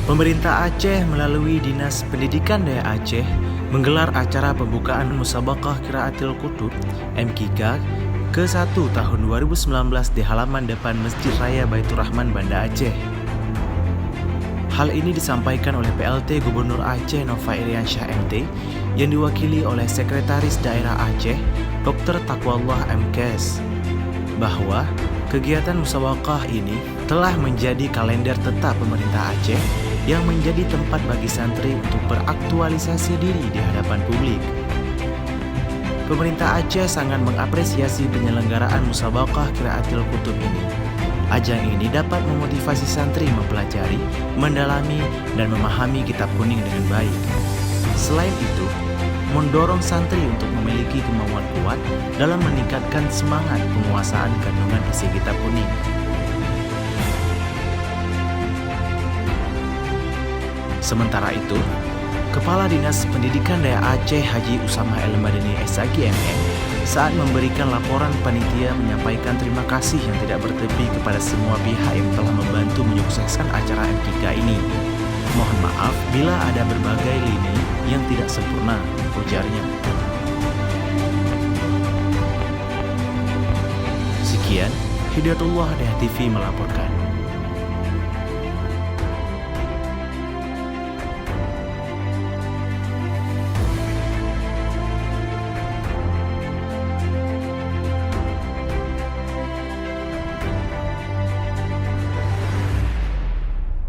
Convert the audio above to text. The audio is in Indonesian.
Pemerintah Aceh melalui Dinas Pendidikan Daya Aceh menggelar acara pembukaan Musabaqah Qiraatil Qutub (MQK) ke-1 tahun 2019 di halaman depan Masjid Raya Baitur Rahman Banda Aceh. Hal ini disampaikan oleh PLT Gubernur Aceh Nova Iriansyah MT yang diwakili oleh Sekretaris Daerah Aceh Dr. Taqwallah M.Kes bahwa kegiatan musabaqah ini telah menjadi kalender tetap pemerintah Aceh yang menjadi tempat bagi santri untuk beraktualisasi diri di hadapan publik. Pemerintah Aceh sangat mengapresiasi penyelenggaraan Musabaqah Qiraatil Qutub ini. Ajang ini dapat memotivasi santri mempelajari, mendalami, dan memahami kitab kuning dengan baik. Selain itu, mendorong santri untuk memiliki kemauan kuat dalam meningkatkan semangat penguasaan kandungan isi kitab kuning. Sementara itu, Kepala Dinas Pendidikan Daya Aceh Haji Usama El Madani SAG MM saat memberikan laporan panitia menyampaikan terima kasih yang tidak bertepi kepada semua pihak yang telah membantu menyukseskan acara MQK ini. Mohon maaf bila ada berbagai lini yang tidak sempurna, ujarnya. Sekian, Hidayatullah Daya TV melaporkan.